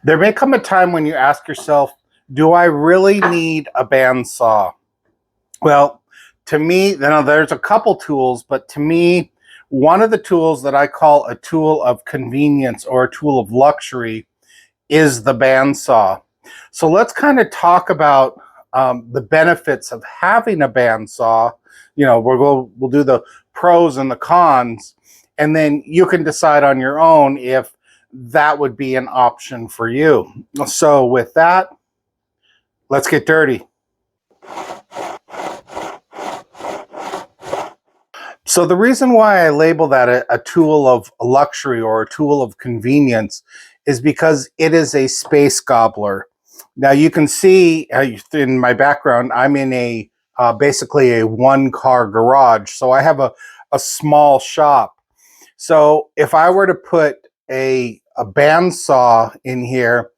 There may come a time when you ask yourself, do I really need a bandsaw? Well, to me, there's a couple tools, but to me, one of the tools that I call a tool of convenience or a tool of luxury is the bandsaw. So let's kind of talk about the benefits of having a bandsaw. We'll do the pros and the cons, and then you can decide on your own if that would be an option for you. So with that, let's get dirty. So the reason why I label that a tool of luxury or a tool of convenience is because it is a space gobbler. Now you can see in my background, I'm in a basically a one-car garage. So I have a small shop. So if I were to put a bandsaw in here,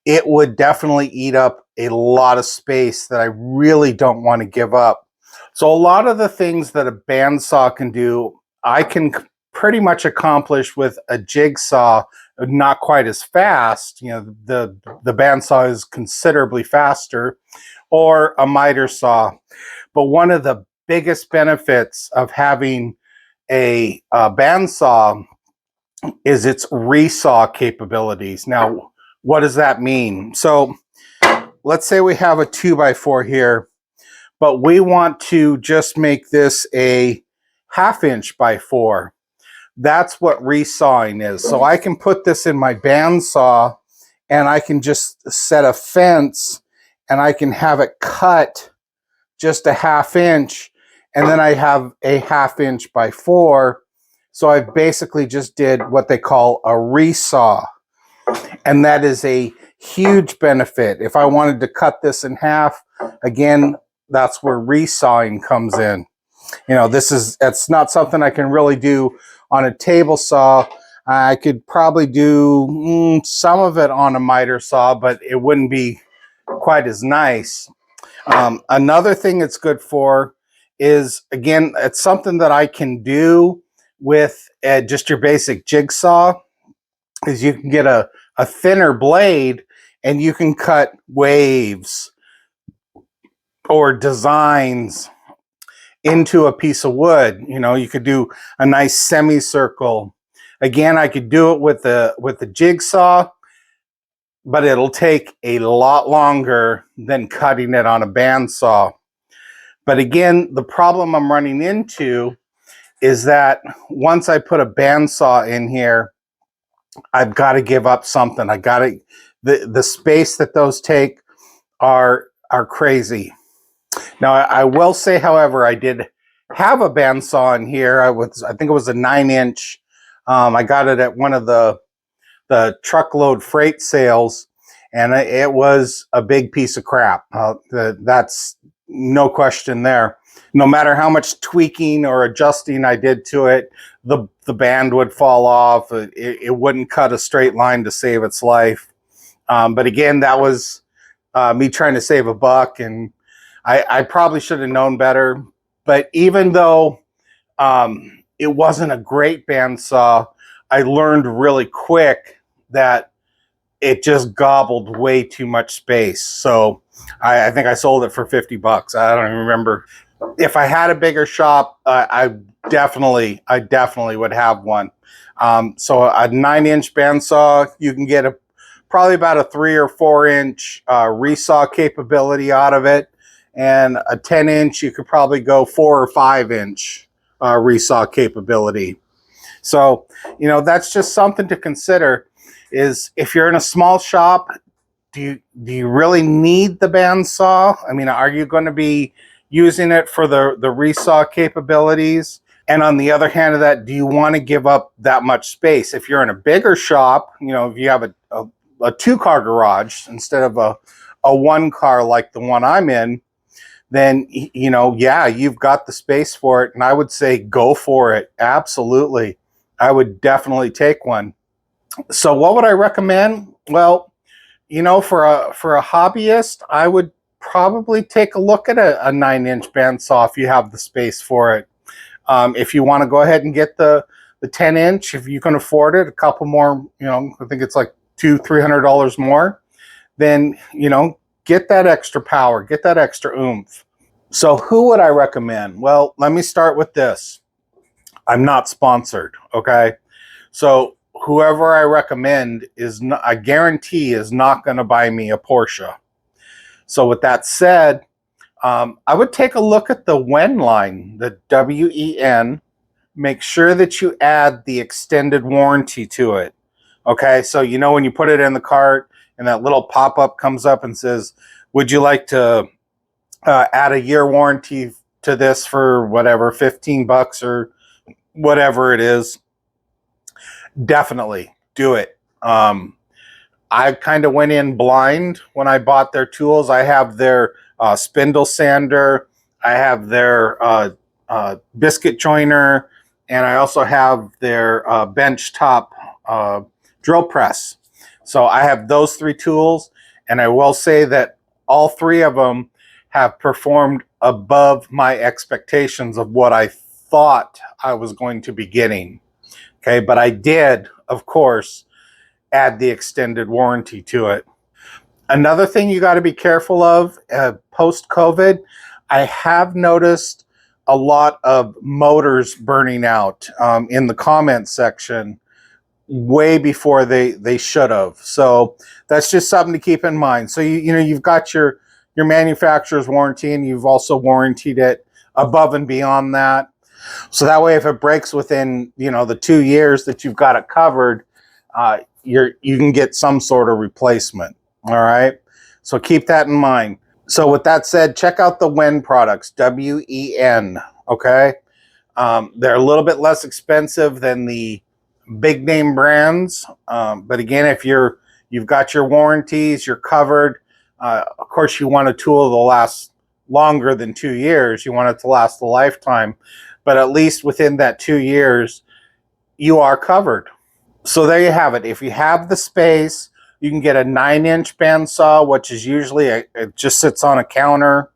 it would definitely eat up a lot of space that I really don't want to give up. So a lot of the things that a bandsaw can do, I can pretty much accomplish with a jig saw, not quite as fast. The bandsaw is considerably faster, or a miter saw. But one of the biggest benefits of having a bandsaw is its resaw capabilities. Now, what does that mean? So let's say we have a 2x4 here, but we want to just make this a 1/2 inch by 4. That's what resawing is. So I can put this in my bandsaw and I can just set a fence and I can have it cut just a 1/2 inch, and then I have a 1/2 inch by 4. So I basically just did what they call a resaw. And that is a huge benefit. If I wanted to cut this in half, again, that's where resawing comes in. It's not something I can really do on a table saw. I could probably do some of it on a miter saw, but it wouldn't be quite as nice. Another thing it's good for is, again, it's something that I can do with just your basic jig saw, is you can get a thinner blade and you can cut waves or designs into a piece of wood. You could do a nice semicircle. Again, I could do it with the jig saw, but it'll take a lot longer than cutting it on a bandsaw. But again, the problem I'm running into is that once I put a bandsaw in here, I've got to give up something. The space that those take are crazy. Now, I will say, however, I did have a bandsaw in here. I think it was a 9-inch. I got it at one of the truckload freight sales, and it was a big piece of crap. That's no question there. No matter how much tweaking or adjusting I did to it, the band would fall off. It wouldn't cut a straight line to save its life. But again, that was me trying to save a buck, and I probably should have known better. But even though it wasn't a great bandsaw, I learned really quick that it just gobbled way too much space. So I think I sold it for 50 bucks. I don't even remember. If I had a bigger shop, I definitely would have one. So a 9-inch bandsaw, you can get probably about a 3 or 4 inch resaw capability out of it. And a 10-inch, you could probably go 4 or 5 inch resaw capability. So, that's just something to consider, is if you're in a small shop, do you really need the bandsaw? I mean, are you going to be using it for the resaw capabilities? And on the other hand of that, do you want to give up that much space? If you're in a bigger shop, if you have a 2-car garage instead of a 1-car like the one I'm in, then, yeah, you've got the space for it. And I would say go for it. Absolutely. I would definitely take one. So what would I recommend? Well, for a hobbyist, I would probably take a look at a 9-inch bandsaw if you have the space for it. If you want to go ahead and get the 10-inch, if you can afford it, a couple more, I think it's like $200-300 more, then, you know, get that extra power, get that extra oomph. So who would I recommend? Well, let me start with this. I'm not sponsored, okay? So whoever I recommend is not, I guarantee, is not going to buy me a Porsche. So with that said, I would take a look at the WEN line, the WEN. Make sure that you add the extended warranty to it. Okay, so you know when you put it in the cart and that little pop-up comes up and says, would you like to add a year warranty to this for whatever, 15 bucks or whatever it is? Definitely do it. I kind of went in blind when I bought their tools. I have their spindle sander, I have their biscuit joiner, and I also have their bench top drill press. So I have those three tools, and I will say that all three of them have performed above my expectations of what I thought I was going to be getting. Okay, but I did, of course, add the extended warranty to it. Another thing you got to be careful of post-COVID, I have noticed a lot of motors burning out in the comments section way before they should have. So that's just something to keep in mind. So you know you've got your manufacturer's warranty, and you've also warranted it above and beyond that. So that way, if it breaks within, you know, the 2 years that you've got it covered, you can get some sort of replacement. All right. So keep that in mind. So with that said, check out the WEN products, WEN. Okay. They're a little bit less expensive than the big name brands. But again, if you've got your warranties, you're covered. Of course, you want a tool to last longer than 2 years. You want it to last a lifetime. But at least within that 2 years, you are covered. So there you have it. If you have the space, you can get a 9-inch bandsaw, which is usually, it just sits on a counter.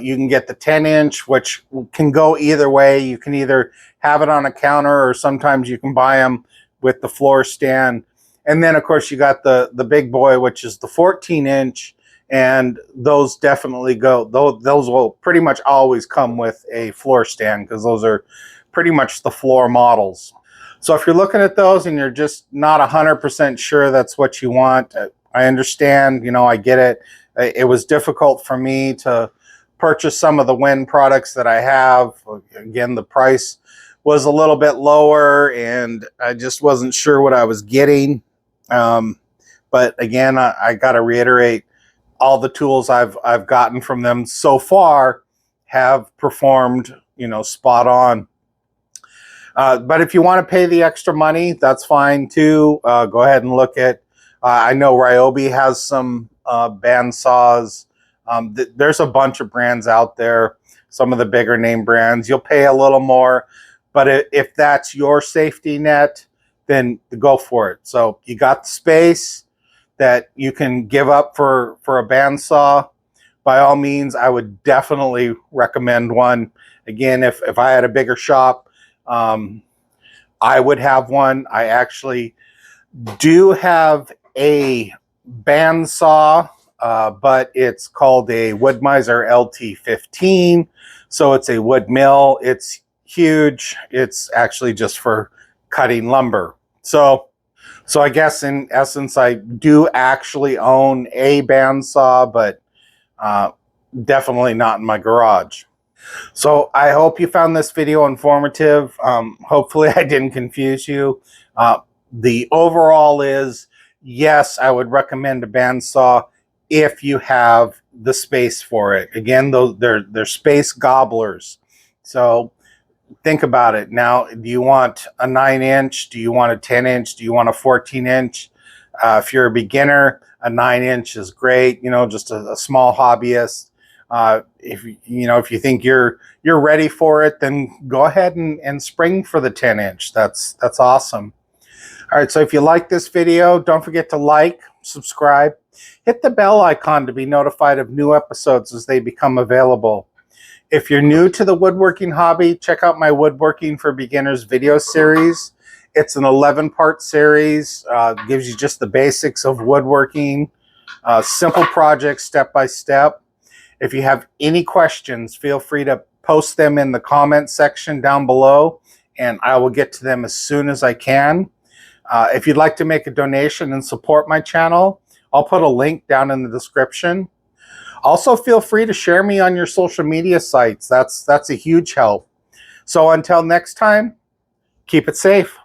You can get the 10-inch, which can go either way. You can either have it on a counter, or sometimes you can buy them with the floor stand. And then, of course, you got the big boy, which is the 14-inch. And those definitely go, those will pretty much always come with a floor stand, because those are pretty much the floor models. So if you're looking at those and you're just not 100% sure that's what you want, I understand, you know, I get it. It was difficult for me to purchase some of the WEN products that I have. Again, the price was a little bit lower, and I just wasn't sure what I was getting. But again, I got to reiterate, all the tools I've gotten from them so far have performed, you know, spot on. But if you want to pay the extra money, that's fine too. Go ahead and look at, I know Ryobi has some band saws. There's a bunch of brands out there, some of the bigger name brands. You'll pay a little more, but if that's your safety net, then go for it. So you got the space that you can give up for a bandsaw. By all means, I would definitely recommend one. Again, if I had a bigger shop, I would have one. I actually do have a bandsaw, but it's called a Woodmiser LT15. So it's a wood mill. It's huge. It's actually just for cutting lumber. So I guess in essence, I do actually own a bandsaw, but definitely not in my garage. So I hope you found this video informative. Hopefully I didn't confuse you. The overall is, yes, I would recommend a bandsaw if you have the space for it. Again, they're space gobblers. So think about it. Now, do you want a 9-inch? Do you want a 10-inch? Do you want a 14-inch? If you're a beginner, a 9-inch is great. You know, just a small hobbyist. If you think you're ready for it, then go ahead and spring for the 10-inch. That's awesome. All right. So if you like this video, don't forget to like, subscribe, hit the bell icon to be notified of new episodes as they become available. If you're new to the woodworking hobby, check out my Woodworking for Beginners video series. It's an 11-part series, gives you just the basics of woodworking, simple projects step by step. If you have any questions, feel free to post them in the comment section down below, and I will get to them as soon as I can. If you'd like to make a donation and support my channel, I'll put a link down in the description. Also, feel free to share me on your social media sites. That's a huge help. So until next time, keep it safe.